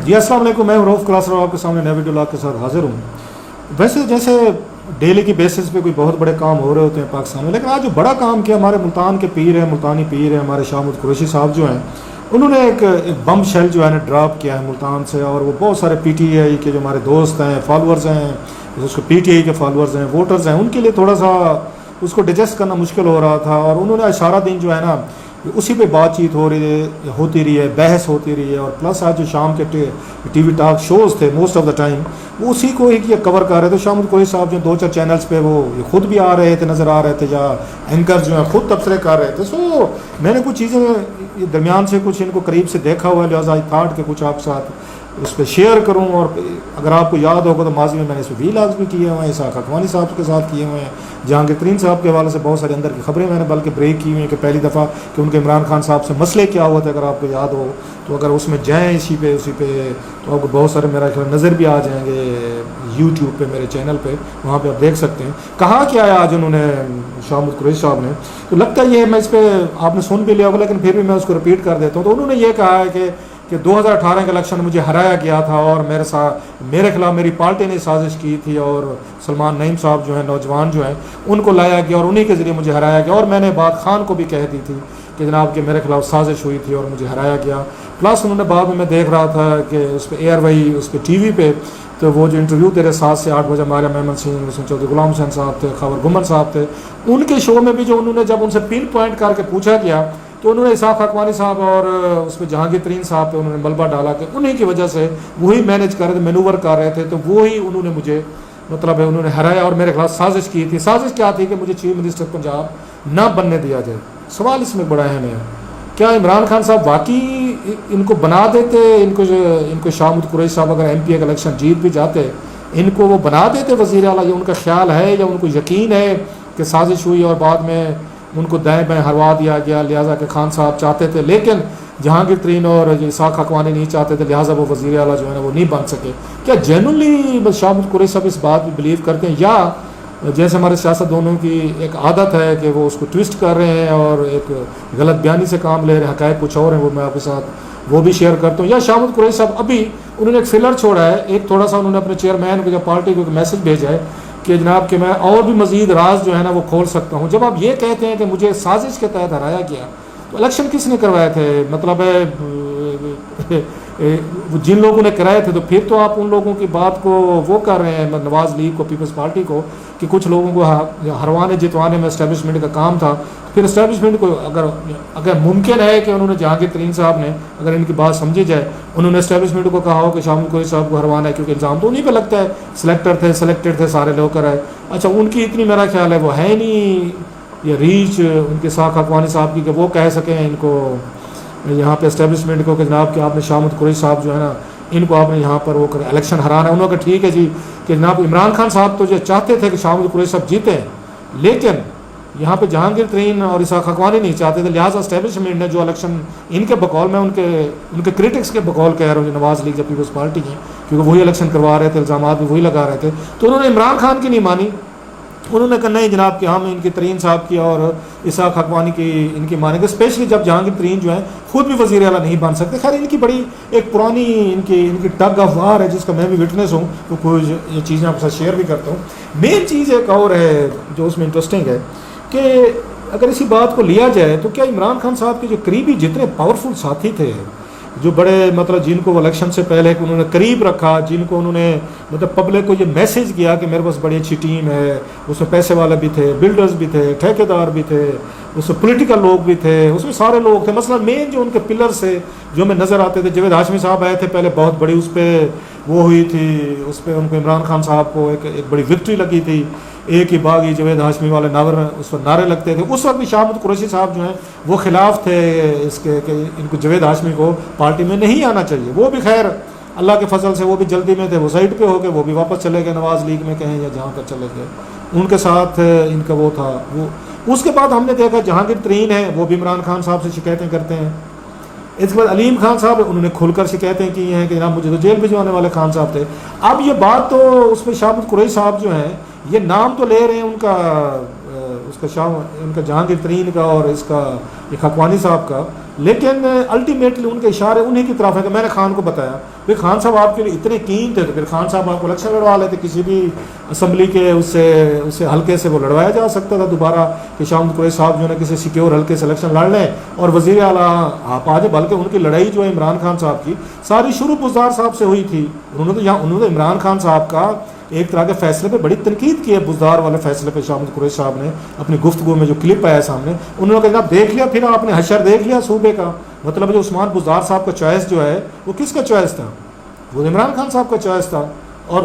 جی السلام علیکم، میں رؤف کلاس آپ کے سامنے نئے ویڈیو لا کے ساتھ حاضر ہوں۔ ویسے جیسے ڈیلی کی بیسس پہ کوئی بہت بڑے کام ہو رہے ہوتے ہیں پاکستان میں، لیکن آج جو بڑا کام کیا ہمارے ملتان کے پیر ہیں، ملتانی پیر ہیں ہمارے شاہ محمود قریشی صاحب جو ہیں، انہوں نے ایک بم شیل جو ہے نا ڈراپ کیا ہے ملتان سے، اور وہ بہت سارے پی ٹی آئی کے جو ہمارے دوست ہیں، فالورز ہیں، اس کو پی ٹی آئی کے فالورز ہیں، ووٹرز ہیں، ان کے لیے تھوڑا سا اس کو ڈائجسٹ کرنا مشکل ہو رہا تھا، اور انہوں نے سارا دن جو ہے نا اسی پہ بات چیت ہوتی رہی ہے، بحث ہوتی رہی ہے، اور پلس آج جو شام کے ٹی وی ٹاک شوز تھے موسٹ آف دا ٹائم وہ اسی کو ہی کور کر رہے تھے۔ شاہ محمود قریشی صاحب جو 2-4 چینلز پہ وہ خود بھی آ رہے تھے، نظر آ رہے تھے، یا اینکر جو ہیں خود تبصرے کر رہے تھے۔ سو میں نے کچھ چیزیں درمیان سے کچھ ان کو قریب سے دیکھا ہوا ہے، لہٰذا آئی تھاٹ کہ کچھ آپ ساتھ اس پہ شیئر کروں، اور اگر آپ کو یاد ہوگا تو ماضی میں نے اس پہ ویلاگز بھی کیے ہوئے ہیں، اسحاق حقوانی صاحب کے ساتھ کیے ہوئے ہیں، جہانگیر ترین صاحب کے حوالے سے بہت ساری اندر کی خبریں میں نے بلکہ بریک کی ہوئی ہیں کہ پہلی دفعہ کہ ان کے عمران خان صاحب سے مسئلے کیا ہوا تھا، اگر آپ کو یاد ہو تو اگر اس میں جائیں اسی پہ تو آپ کو بہت سارے میرا خیال نظر بھی آ جائیں گے یوٹیوب پہ، میرے چینل پہ، وہاں پہ آپ دیکھ سکتے ہیں کہاں کیا ہے آج انہوں نے شاہ محمود قریشی صاحب نے۔ تو لگتا ہے یہ میں اس پہ آپ نے سن بھی لیا ہوگا، لیکن پھر بھی میں اس کو رپیٹ کر دیتا ہوں۔ تو انہوں نے یہ کہا ہے کہ 2018 کے الیکشن میں مجھے ہرایا گیا تھا، اور میرے خلاف میری پارٹی نے سازش کی تھی، اور سلمان نعیم صاحب جو ہیں نوجوان جو ہیں ان کو لایا گیا اور انہی کے ذریعے مجھے ہرایا گیا، اور میں نے بات خان کو بھی کہہ دی تھی کہ جناب کہ میرے خلاف سازش ہوئی تھی اور مجھے ہرایا گیا۔ پلس انہوں نے بعد میں دیکھ رہا تھا کہ اس پہ ایئر وہی اس پہ ٹی وی پہ تو وہ جو انٹرویو تیرے 7 سے 8 بجے ہمارے محمد سنگھ چودھری، غلام حسین صاحب تھے، خاور گمن صاحب تھے، ان کے شو میں بھی جو انہوں نے جب ان سے پن پوائنٹ کر کے پوچھا گیا تو انہوں نے اسحاق حقوانی صاحب اور اس پہ جہانگیر ترین صاحب پہ انہوں نے ملبہ ڈالا کہ انہی کی وجہ سے وہی مینیج کر رہے تھے، مینوور کر رہے تھے، تو وہی انہوں نے مجھے مطلب ہے انہوں نے ہرایا اور میرے خلاف سازش کی تھی۔ سازش کیا تھی کہ مجھے چیف منسٹر پنجاب نہ بننے دیا جائے۔ سوال اس میں بڑا اہم ہے، کیا عمران خان صاحب واقعی ان کو بنا دیتے، ان کو شاہ محمود قریشی صاحب اگر ایم پی کا الیکشن جیت بھی جاتے ان کو وہ بنا دیتے وزیر اعلیٰ؟ یہ ان کا خیال ہے یا ان کو یقین ہے کہ سازش ہوئی اور بعد میں ان کو دائیں بائیں ہروا دیا گیا، لہٰذا کہ خان صاحب چاہتے تھے لیکن جہانگیر ترین اور اسحاق حقوانی نہیں چاہتے تھے، لہٰذا وہ وزیر اعلیٰ جو ہے نا وہ نہیں بن سکے؟ کیا جینولی شاہ محمود قریشی صاحب اس بات پہ بلیو کرتے ہیں، یا جیسے ہمارے سیاست دونوں کی ایک عادت ہے کہ وہ اس کو ٹویسٹ کر رہے ہیں اور ایک غلط بیانی سے کام لے رہے ہیں، حقائق کچھ اور ہیں، وہ میں آپ کے ساتھ وہ بھی شیئر کرتا ہوں؟ یا شاہ محمود قریشی صاحب ابھی انہوں نے ایک فلر چھوڑا ہے، ایک تھوڑا سا انہوں نے اپنے چیئرمین کو یا پارٹی کو ایک میسج بھیجا ہے کہ جناب کہ میں اور بھی مزید راز جو ہے نا وہ کھول سکتا ہوں۔ جب آپ یہ کہتے ہیں کہ مجھے سازش کے تحت ہرایا گیا تو الیکشن کس نے کروائے تھے؟ مطلب ہے جن لوگوں نے کرائے تھے، تو پھر تو آپ ان لوگوں کی بات کو وہ کر رہے ہیں، نواز لیگ کو، پیپلز پارٹی کو، کہ کچھ لوگوں کو ہروانے جتوانے میں اسٹیبلشمنٹ کا کام تھا۔ پھر اسٹیبلشمنٹ کو اگر ممکن ہے کہ انہوں نے جہانگیر ترین صاحب نے اگر ان کی بات سمجھی جائے، انہوں نے اسٹیبلشمنٹ کو کہا ہو کہ شاہ محمود قریشی صاحب کو ہروانا ہے، کیونکہ الزام تو انہیں پہ لگتا ہے، سلیکٹڈ تھے سارے لوگ کرائے۔ اچھا ان کی اتنی میرا خیال ہے وہ ہے نہیں یہ ریچ ان کے اسحاق حقوانی صاحب کی کہ وہ کہہ سکیں ان کو یہاں پہ اسٹیبلشمنٹ کو کہ جناب کہ آپ نے شاہ محمود قریشی صاحب جو ہے نا ان کو آپ نے یہاں پر وہ الیکشن ہرانا ہے۔ انہوں نے کہا ٹھیک ہے جی کہ جناب عمران خان صاحب تو جو چاہتے تھے کہ شاہ محمود قریشی صاحب جیتے، لیکن یہاں پہ جہانگیر ترین اور اسحاق حقوانی نہیں چاہتے تھے، لہٰذا اسٹیبلشمنٹ نے جو الیکشن ان کے بقول میں ان کے کرٹکس کے بقول کہہ رہا ہوں نواز لیگ یا پیپلز پارٹی کی، کیونکہ وہی الیکشن کروا رہے تھے، الزامات بھی وہی لگا رہے تھے، تو انہوں نے عمران خان کی نہیں مانی۔ انہوں نے کہا نہیں جناب کہ ہم ان کی ترین صاحب کی اور اسحاق حقوانی کی ان کی مانیں گے، اسپیشلی جب جہانگیر ترین جو ہیں خود بھی وزیر اعلیٰ نہیں بن سکتے۔ خیر ان کی بڑی ایک پرانی ان کی ٹگ آف وار ہے جس کا میں بھی وٹنس ہوں، تو کچھ یہ چیزیں آپ کے ساتھ شیئر بھی کرتا ہوں۔ مین چیز ایک اور ہے جو اس میں انٹرسٹنگ ہے کہ اگر اسی بات کو لیا جائے تو کیا عمران خان صاحب کے جو قریبی جتنے پاورفل ساتھی تھے، جو بڑے مطلب جن کو الیکشن سے پہلے کہ انہوں نے قریب رکھا، جن کو انہوں نے مطلب پبلک کو یہ میسج کیا کہ میرے پاس بڑی اچھی ٹیم ہے، اس میں پیسے والے بھی تھے، بلڈرز بھی تھے، ٹھیکیدار بھی تھے، اس میں پولیٹیکل لوگ بھی تھے، اس میں سارے لوگ تھے۔ مثلا مین جو ان کے پلر سے جو ہمیں نظر آتے تھے، جاوید ہاشمی صاحب آئے تھے پہلے، بہت بڑی اس پہ وہ ہوئی تھی، اس پہ ان کو عمران خان صاحب کو ایک بڑی وکٹری لگی تھی، ایک ہی باغی جاوید ہاشمی والے اس پر نعرے لگتے تھے۔ اس وقت بھی شاہ محمود قریشی صاحب جو ہیں وہ خلاف تھے اس کے کہ ان کو جاوید ہاشمی کو پارٹی میں نہیں آنا چاہیے۔ وہ بھی خیر اللہ کے فضل سے وہ بھی جلدی میں تھے، وہ سائڈ پہ ہو گئے، وہ بھی واپس چلے گئے نواز لیگ میں کہیں یا جہاں پر چلے گئے، ان کے ساتھ ان کا وہ تھا۔ وہ اس کے بعد ہم نے دیکھا جہانگیر ترین ہے، وہ بھی عمران خان صاحب سے شکایتیں کرتے ہیں۔ اس کے بعد علیم خان صاحب انہوں نے کھل کر شکایتیں کی ہیں کہ جناب مجھے تو جیل بھجوانے والے خان صاحب تھے۔ اب یہ بات تو اس میں شاہ محمود قریشی صاحب جو ہیں یہ نام تو لے رہے ہیں ان کا جہانگیر ترین کا اور اس کا ایک حقوانی صاحب کا، لیکن الٹیمیٹلی ان کے اشارے انہیں کی طرف ہے کہ میں نے خان کو بتایا کہ خان صاحب آپ کے لیے اتنے کین تھے، تو پھر خان صاحب آپ کو الیکشن لڑوا لیتے، کسی بھی اسمبلی کے اس سے حلقے سے وہ لڑوایا جا سکتا تھا دوبارہ، کہ شاہ محمود قریشی صاحب جو ہے کسی سیکیور حلقے سے الیکشن لڑ لیں اور وزیر اعلیٰ آپ آ جائیں۔ بلکہ ان کی لڑائی جو ہے عمران خان صاحب کی ساری شروع بزدار صاحب سے ہوئی تھی۔ انہوں نے عمران خان صاحب کا ایک طرح کے فیصلے پہ بڑی تنقید کی ہے، بزدار والے فیصلے پہ شاہ محمود قریشی صاحب نے اپنی گفتگو میں جو کلپ آیا سامنے، انہوں نے کہا دیکھ لیا، پھر آپ نے حشر دیکھ لیا صوبے کا، مطلب جو عثمان بزدار صاحب کا چوائس جو ہے وہ کس کا چوائس تھا؟ وہ عمران خان صاحب کا چوائس تھا، اور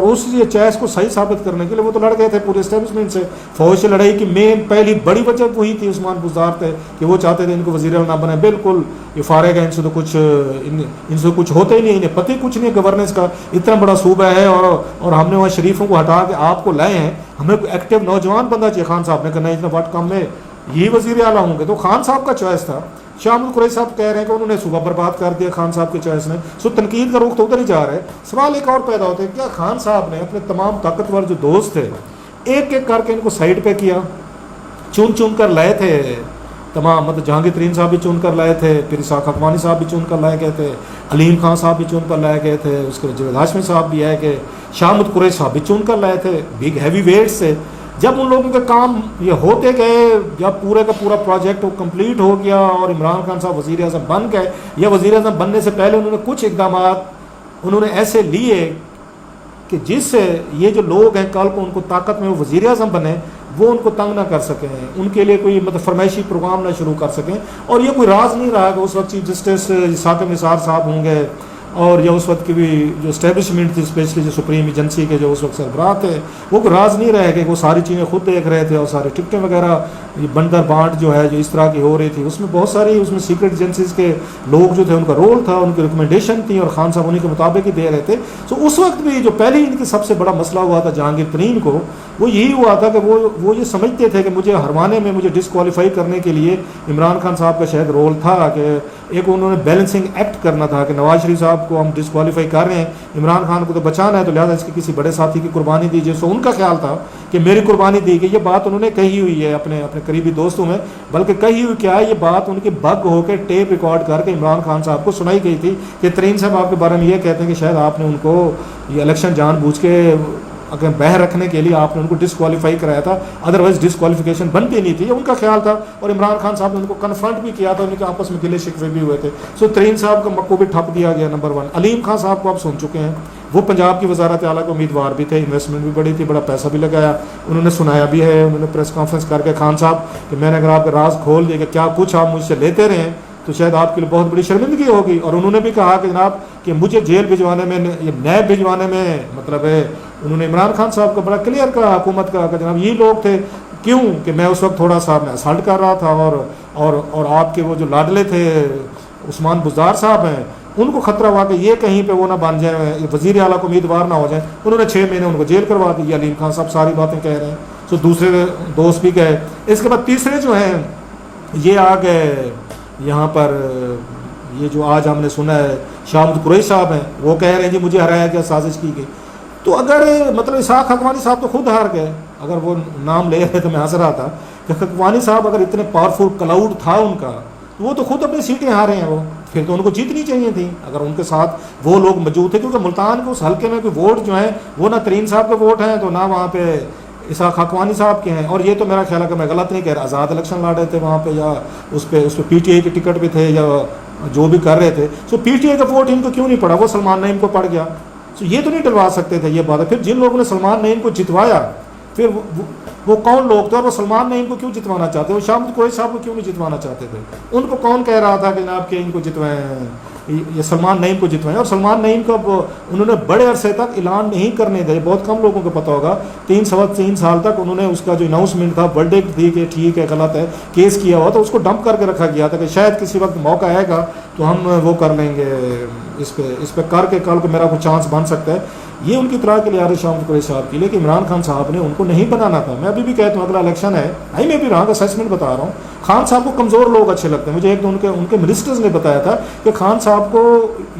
اس یہ چوائس کو صحیح ثابت کرنے کے لیے وہ تو لڑ گئے تھے پورے اسٹیبلشمنٹ سے۔ فوج سے لڑائی کی مین پہلی بڑی وجہ وہی تھی، عثمان بزدار تھے کہ وہ چاہتے تھے ان کو وزیر اعلیٰ نہ بنائے، بالکل یہ فارغ ہے، ان سے کچھ ہوتا ہی نہیں، انہیں پتہ ہی کچھ نہیں گورننس کا، اتنا بڑا صوبہ ہے اور ہم نے وہاں شریفوں کو ہٹا کے آپ کو لائے ہیں، ہمیں کوئی ایکٹیو نوجوان بندہ چاہیے۔ خان صاحب نے کہنا اتنا واٹ کم میں یہی وزیر اعلیٰ ہوں گے، تو خان صاحب کا چوائس تھا۔ شاہ محمود قریشی صاحب کہہ رہے ہیں کہ انہوں نے صوبہ برباد کر دیا خان صاحب کے چوائس نے، سو تنقید کا رخ تو ادھر ہی جا رہا ہے۔ سوال ایک اور پیدا ہوتا ہے، کیا خان صاحب نے اپنے تمام طاقتور جو دوست تھے ایک ایک کر کے ان کو سائڈ پہ کیا، چن کر لائے تھے تمام، مطلب جہانگیر ترین صاحب بھی چن کر لائے تھے، پھر اسحاق حقانی صاحب بھی چن کر لائے گئے تھے، علیم خان صاحب بھی چن کر لائے گئے تھے، اس کے جاوید ہاشمی صاحب بھی ہے کہ شاہ محمود قریشی صاحب بھی چن کر لائے تھے، بگ ہیوی ویٹس سے۔ جب ان لوگوں کے کام یہ ہوتے گئے، جب پورے کا پورا پروجیکٹ وہ کمپلیٹ ہو گیا اور عمران خان صاحب وزیر اعظم بن گئے، یا وزیر اعظم بننے سے پہلے انہوں نے کچھ اقدامات انہوں نے ایسے لیے کہ جس سے یہ جو لوگ ہیں کل کو ان کو طاقت میں وہ وزیر اعظم بنے، وہ ان کو تنگ نہ کر سکیں، ان کے لیے کوئی مطلب فرمائشی پروگرام نہ شروع کر سکیں۔ اور یہ کوئی راز نہیں رہا کہ اس وقت چیف جسٹس ثاقب نثار صاحب ہوں گے، اور یا اس وقت کی بھی جو اسٹیبلشمنٹ تھی، اسپیشلی جو سپریم ایجنسی کے جو اس وقت سربراہ تھے، وہ کوئی راز نہیں رہے کہ وہ ساری چیزیں خود دیکھ رہے تھے، اور سارے ٹکٹیں وغیرہ یہ بندر بانٹ جو ہے جو اس طرح کی ہو رہی تھی، اس میں بہت ساری اس میں سیکرٹ ایجنسیز کے لوگ جو تھے ان کا رول تھا، ان کی ریکمنڈیشن تھی، اور خان صاحب انہیں کے مطابق ہی دے رہے تھے۔ تو اس وقت بھی جو پہلے ان کی سب سے بڑا مسئلہ ہوا تھا جہانگیر ترین کو، وہ یہی ہوا تھا کہ وہ یہ سمجھتے تھے کہ مجھے ہروانے میں مجھے ڈسکوالیفائی کرنے کے لیے عمران خان صاحب کا شاید رول تھا، کہ ایک انہوں نے بیلنسنگ ایکٹ کرنا تھا کہ نواز شریف صاحب کو ہم ڈسکوالیفائی کر رہے ہیں، عمران خان کو تو بچانا ہے، تو لہٰذا اس کے کسی بڑے ساتھی کی قربانی دیجیے۔ سو ان کا خیال تھا کہ میری قربانی دی گئی، یہ بات انہوں نے کہی ہوئی ہے اپنے قریبی دوستوں میں، بلکہ کہی ہوئی کیا ہے، یہ بات ان کی بگ ہو کے ٹیپ ریکارڈ کر کے عمران خان صاحب کو سنائی گئی تھی کہ ترین صاحب آپ کے بارے میں یہ کہتے ہیں کہ شاید آپ نے ان کو یہ الیکشن جان بوجھ کے اگر بہر رکھنے کے لیے آپ نے ان کو ڈسکوالیفائی کرایا تھا، ادروائز ڈسکوالیفیکیشن بنتی نہیں تھی، یہ ان کا خیال تھا۔ اور عمران خان صاحب نے ان کو کنفرنٹ بھی کیا تھا، ان کے آپس میں گلے شکوے بھی ہوئے تھے۔ سو ترین صاحب کا مکو بھی ٹھپ دیا گیا نمبر 1۔ علیم خان صاحب کو آپ سن چکے ہیں، وہ پنجاب کی وزارت اعلیٰ کے امیدوار بھی تھے، انویسٹمنٹ بھی بڑی تھی، بڑا پیسہ بھی لگایا، انہوں نے سنایا بھی ہے، انہوں نے پریس کانفرنس کر کے خان صاحب کہ میں نے اگر آپ کے راز کھول دیے کہ کیا کچھ آپ مجھ سے لیتے رہے تو شاید آپ کے لیے بہت بڑی شرمندگی ہوگی۔ اور انہوں نے بھی کہا کہ جناب کہ مجھے جیل بھجوانے میں، یہ نیب بھجوانے میں مطلب ہے، انہوں نے عمران خان صاحب کو بڑا کلیئر کہا حکومت کا کہ جناب یہی لوگ تھے، کیوں کہ میں اس وقت تھوڑا سا اسالٹ کر رہا تھا، اور آپ کے وہ جو لاڈلے تھے عثمان بزدار صاحب ہیں، ان کو خطرہ ہوا کہ یہ کہیں پہ وہ نہ بن جائیں، وزیر اعلیٰ کو امیدوار نہ ہو جائیں، انہوں نے 6 مہینے ان کو جیل کروا دی۔ علیم خان صاحب ساری باتیں کہہ رہے ہیں، تو دوسرے دوست بھی گئے۔ اس کے بعد تیسرے جو ہیں یہ آ گئے یہاں پر، یہ جو آج ہم نے سنا ہے شاہ محمود قریشی صاحب ہیں، وہ کہہ رہے ہیں جی مجھے ہرایا گیا، سازش کی گئی۔ تو اگر مطلب اسحاق حقانی صاحب تو خود ہار گئے، اگر وہ نام لے رہے تو میں ہنس رہا تھا کہ حقانی صاحب اگر اتنے پاورفل کلاؤڈ تھا ان کا، تو وہ تو خود اپنی سیٹیں ہارے ہیں، وہ پھر تو ان کو جیتنی چاہیے تھی اگر ان کے ساتھ وہ لوگ موجود تھے، کیونکہ ملتان کے اس حلقے میں کوئی ووٹ جو ہیں وہ نہ ترین صاحب کے ووٹ ہیں، تو نہ وہاں پہ اسحاق حقانی صاحب کے ہیں۔ اور یہ تو میرا خیال ہے کہ میں غلط نہیں کہہ رہا، آزاد الیکشن لڑ رہے تھے وہاں پہ، یا اس پہ پی ٹی آئی کے ٹکٹ بھی تھے، یا جو بھی کر رہے تھے، سو پی ٹی آئی کا ووٹ ان کو کیوں نہیں پڑا، وہ سلمان نعیم کو پڑ گیا۔ سو یہ تو نہیں ڈلوا سکتے تھے، یہ بات ہے۔ پھر جن لوگوں نے سلمان نعیم کو جتوایا، پھر وہ کون لوگ تھے، اور وہ سلمان نعیم کو کیوں جتوانا چاہتے، وہ شاہ محمود قریشی صاحب کو کیوں نہیں جتوانا چاہتے تھے، ان کو کون کہہ رہا تھا کہ جناب کہ ان کو جتوائیں، یہ سلمان نعیم کو جتوائیں۔ اور سلمان نعیم کو انہوں نے بڑے عرصے تک اعلان نہیں کرنے دے، بہت کم لوگوں کو پتہ ہوگا، 3 سال تک انہوں نے اس کا جو اناؤنسمنٹ تھا، ورڈکٹ دی کہ ٹھیک ہے غلط ہے، کیس کیا ہوا، تو اس کو ڈمپ کر کے رکھا گیا تھا کہ شاید کسی وقت موقع آئے گا تو ہم وہ کر لیں گے، اس پہ کر کے کل کو میرا کوئی چانس بن سکتا ہے۔ یہ ان کی طرح کے لیے آ رہے شاہ محمود قریشی صاحب کی، لیکن عمران خان صاحب نے ان کو نہیں بنانا تھا۔ میں ابھی بھی کہتا ہوں اگلا الیکشن ہے، میں بھی رہا اسیسمنٹ بتا رہا ہوں، خان صاحب کو کمزور لوگ اچھے لگتے ہیں۔ مجھے ایک تو ان کے منسٹرز نے بتایا تھا کہ خان صاحب کو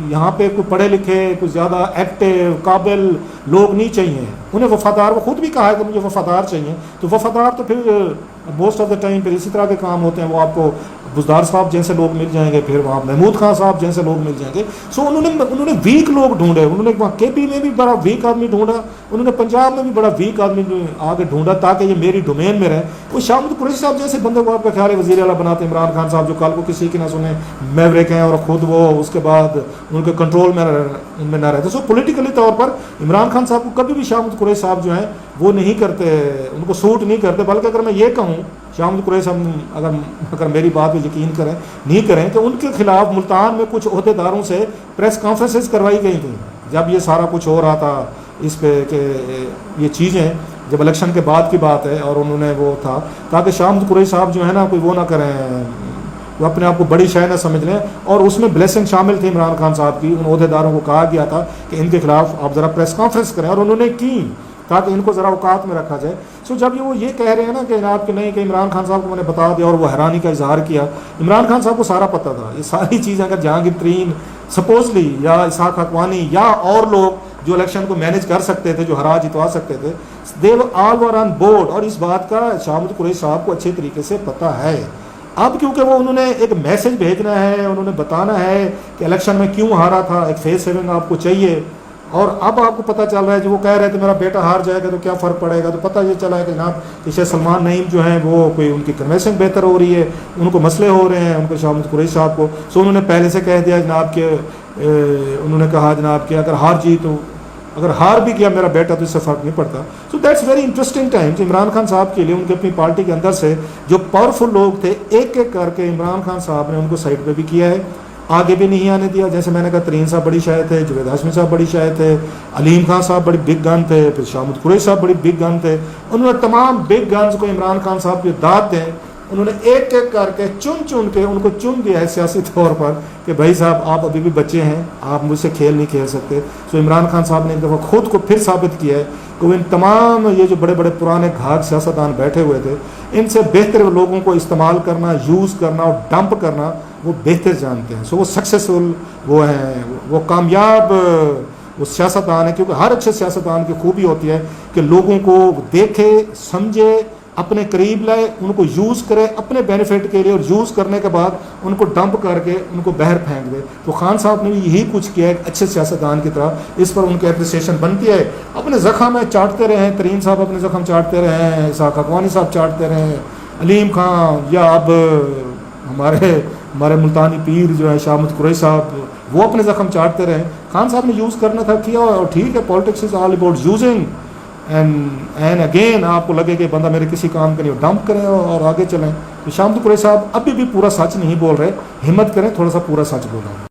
یہاں پہ کوئی پڑھے لکھے، کوئی زیادہ ایکٹیو قابل لوگ نہیں چاہیے، انہیں وفادار، وہ خود بھی کہا ہے کہ مجھے وفادار چاہیے۔ تو وفادار تو پھر موسٹ آف دا ٹائم پھر اسی طرح کے کام ہوتے ہیں، وہ آپ کو بزدار صاحب جیسے لوگ مل جائیں گے, پھر وہاں محمود خان صاحب جیسے لوگ مل جائیں گے. سو انہوں نے ویک لوگ ڈھونڈے, انہوں نے وہاں کے پی میں بھی بڑا ویک آدمی ڈھونڈا, انہوں نے پنجاب میں بھی بڑا ویک آدمی آگے ڈھونڈا تاکہ یہ میری ڈومین میں رہے. وہ شاہ محمود قریشی صاحب جیسے بندے کو آپ کا خیال ہے وزیر اعلیٰ بناتے عمران خان صاحب, جو کل کو کسی کی نہ سنیں, میوریک ہیں اور خود وہ اس کے بعد ان کے کنٹرول میں ان میں نہ رہتے. سو پولیٹیکلی طور پر عمران خان صاحب کو کبھی بھی شاہ محمود قریشی صاحب جو ہیں وہ نہیں کرتے, ان کو سوٹ نہیں کرتے. بلکہ اگر میں یہ کہوں شاہ محمود قریشی صاحب اگر میری بات پہ یقین کریں نہیں کریں کہ ان کے خلاف ملتان میں کچھ عہدیداروں سے پریس کانفرنسز کروائی گئی تھیں جب یہ سارا کچھ ہو رہا تھا اس پہ, کہ یہ چیزیں جب الیکشن کے بعد کی بات ہے, اور انہوں نے وہ تھا تاکہ شاہ محمود قریشی صاحب جو ہے نا کوئی وہ نہ کریں, وہ اپنے آپ کو بڑی شے نہ سمجھ لیں. اور اس میں بلیسنگ شامل تھی عمران خان صاحب کی. ان عہدیداروں کو کہا گیا تھا کہ ان کے خلاف آپ ذرا پریس کانفرنس کریں, اور انہوں نے کی تاکہ ان کو ذرا اوقات میں رکھا جائے. سو جب وہ یہ کہہ رہے ہیں نا کہ جناب کہ نہیں کہ عمران خان صاحب کو میں نے بتا دیا, اور وہ حیرانی کا اظہار کیا, عمران خان صاحب کو سارا پتہ تھا یہ ساری چیزیں. اگر جہانگیر ترین سپوزلی یا اسحاق حقوانی یا اور لوگ جو الیکشن کو مینیج کر سکتے تھے, جو ہرا جتوا سکتے تھے, دے آل ور آن بورڈ. اور اس بات کا شاہ محمود قریشی صاحب کو اچھے طریقے سے پتہ ہے. اب کیونکہ وہ انہوں نے ایک میسج بھیجنا ہے, انہوں نے بتانا ہے کہ الیکشن میں کیوں ہارا تھا, ایک فیس سیونگ آپ کو چاہیے. اور اب آپ کو پتہ چل رہا ہے, جو وہ کہہ رہے تھے میرا بیٹا ہار جائے گا تو کیا فرق پڑے گا, تو پتہ یہ چلا ہے کہ جناب کہ شیخ سلمان نعیم جو ہیں وہ کوئی ان کی کنوینسنگ بہتر ہو رہی ہے, ان کو مسئلے ہو رہے ہیں ان کے شاہ محمود قریشی صاحب کو. سو انہوں نے پہلے سے کہہ دیا جناب کہ انہوں نے کہا جناب کہ اگر ہار بھی کیا میرا بیٹا تو اس سے فرق نہیں پڑتا. So that's very interesting time. Imran Khan صاحب کے لیے ان کے اپنی پارٹی کے اندر سے جو پاورفل لوگ تھے ایک ایک کر کے عمران خان صاحب نے ان کو سائڈ پہ بھی کیا ہے, آگے بھی نہیں آنے دیا. جیسے میں نے کہا ترین صاحب بڑی شاید تھے, جوید ہاشمی صاحب بڑی شاید تھے, علیم خان صاحب بڑی بگ گن تھے, پھر شاہ محمود قریشی صاحب بڑی بگ گن تھے. انہوں نے تمام بگ گنز کو عمران خان صاحب کی داد دیں, انہوں نے ایک ایک کر کے چن کے ان کو چن دیا ہے سیاسی طور پر کہ بھائی صاحب آپ ابھی بھی بچے ہیں, آپ مجھ سے کھیل نہیں کھیل سکتے. سو عمران خان صاحب نے ایک دفعہ خود کو پھر ثابت کیا ہے کہ وہ ان تمام یہ جو بڑے بڑے پرانے گھاگ سیاستدان بیٹھے ہوئے تھے, ان سے بہتر لوگوں کو استعمال کرنا, یوز کرنا اور ڈمپ کرنا وہ بہتر جانتے ہیں. سو وہ سکسیسفل وہ ہیں, وہ کامیاب وہ سیاستدان ہے. کیونکہ ہر اچھے سیاستدان کی خوبی ہوتی ہے کہ لوگوں کو دیکھے, سمجھے, اپنے قریب لائے, ان کو یوز کرے اپنے بینیفٹ کے لیے, اور یوز کرنے کے بعد ان کو ڈمپ کر کے ان کو بہر پھینک دے. تو خان صاحب نے بھی یہی کچھ کیا ایک اچھے سیاستدان کی طرح. اس پر ان کی اپریسیشن بنتی ہے. اپنے زخم چاٹتے رہے ہیں, ترین صاحب اپنے زخم چاٹتے رہے ہیں, اسحاق حقوانی صاحب چاٹتے رہے ہیں, علیم خان, یا اب ہمارے ملتانی پیر جو ہے شاہ محمود قریشی صاحب وہ اپنے زخم چاٹتے رہے. خان صاحب نے یوز کرنا تھا کیا, اور ٹھیک ہے politics is all about using and again آپ کو لگے کہ بندہ میرے کسی کام کے لیے ڈمپ کریں اور آگے چلیں. تو شاہ محمود قریشی صاحب ابھی بھی پورا سچ نہیں بول رہے, ہمت کریں, تھوڑا سا پورا سچ بولیں.